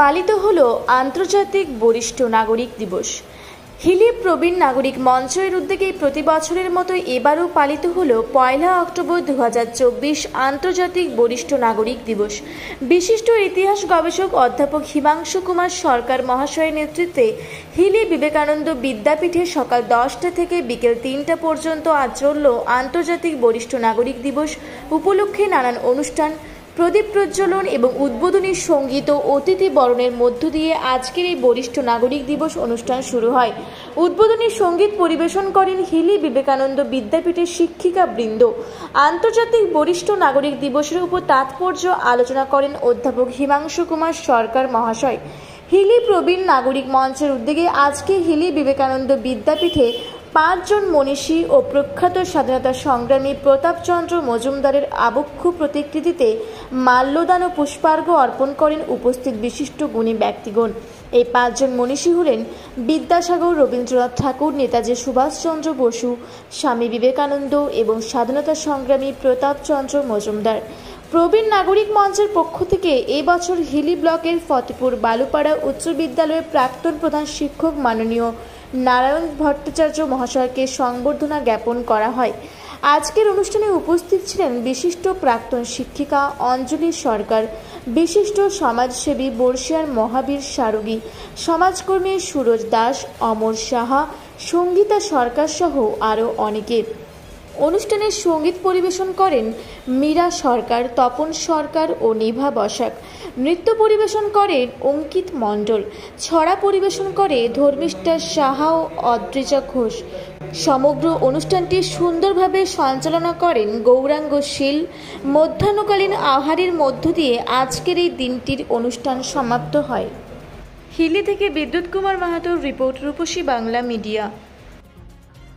পালিত হলো আন্তর্জাতিক বরিষ্ঠ নাগরিক দিবস। হিলি প্রবীণ নাগরিক মঞ্চের উদ্যোগে প্রতি বছরের মতো এবারও পালিত হলো 1 অক্টোবর 2024 আন্তর্জাতিক বরিষ্ঠ নাগরিক দিবস। বিশিষ্ট ইতিহাস গবেষক অধ্যাপক হিমাংশু কুমার সরকার মহাশয়ের নেতৃত্বে হিলি বিবেকানন্দ বিদ্যাপীঠে সকাল 10টা থেকে বিকেল 3টা পর্যন্ত আজ চলল আন্তর্জাতিক বরিষ্ঠ নাগরিক দিবস উপলক্ষে নানান অনুষ্ঠান, প্রদীপ প্রজ্বলন এবং উদ্বোধনী সঙ্গীত ও অতিথি বরণের মধ্য দিয়ে আজকের এই বরিষ্ঠ নাগরিক দিবস অনুষ্ঠান শুরু হয়। উদ্বোধনী সঙ্গীত পরিবেশন করেন হিলি বিবেকানন্দ বিদ্যাপীঠের শিক্ষিকা বৃন্দ। আন্তর্জাতিক বরিষ্ঠ নাগরিক দিবসের উপর তাৎপর্য আলোচনা করেন অধ্যাপক হিমাংশু কুমার সরকার মহাশয়। হিলি প্রবীণ নাগরিক মঞ্চের উদ্যোগে আজকে হিলি বিবেকানন্দ বিদ্যাপীঠে 5 জন মনীষী ও প্রখ্যাত স্বাধীনতা সংগ্রামী প্রতাপচন্দ্র মজুমদারের আবক্ষ প্রতিকৃতিতে মাল্যদান ও পুষ্পার্ঘ্য অর্পণ করেন উপস্থিত বিশিষ্ট গুণী ব্যক্তিগণ। এই 5 জন মনীষী হলেন বিদ্যাসাগর, রবীন্দ্রনাথ ঠাকুর, নেতাজি সুভাষচন্দ্র বসু, স্বামী বিবেকানন্দ এবং স্বাধীনতা সংগ্রামী প্রতাপচন্দ্র মজুমদার। প্রবীণ নাগরিক মঞ্চের পক্ষ থেকে এবছর হিলি ব্লকের ফতেপুর বালুপাড়া উচ্চ বিদ্যালয়ের প্রাক্তন প্রধান শিক্ষক মাননীয় নারায়ণ ভট্টাচার্য মহাশয়কে সংবর্ধনা জ্ঞাপন করা হয়। আজকের অনুষ্ঠানে উপস্থিত ছিলেন বিশিষ্ট প্রাক্তন শিক্ষিকা অঞ্জলি সরকার, বিশিষ্ট সমাজসেবী বর্ষিয়ার মহাবীর সারুগী, সমাজকর্মী সুরজ দাস, অমর সাহা, সঙ্গীতা সরকার সহ আরও অনেকে। অনুষ্ঠানে সঙ্গীত পরিবেশন করেন মীরা সরকার, তপন সরকার ও নিভা বসাক। নৃত্য পরিবেশন করেন অঙ্কিত মণ্ডল। ছড়া পরিবেশন করে ধর্মিষ্ঠা সাহা ও অদ্রিজা ঘোষ। সমগ্র অনুষ্ঠানটি সুন্দরভাবে সঞ্চালনা করেন গৌরাঙ্গ শীল। মধ্যাহ্নকালীন আহারের মধ্য দিয়ে আজকের এই দিনটির অনুষ্ঠান সমাপ্ত হয়। হিলি থেকে বিদ্যুৎ কুমার মাহাতোর রিপোর্ট, রূপসী বাংলা মিডিয়া।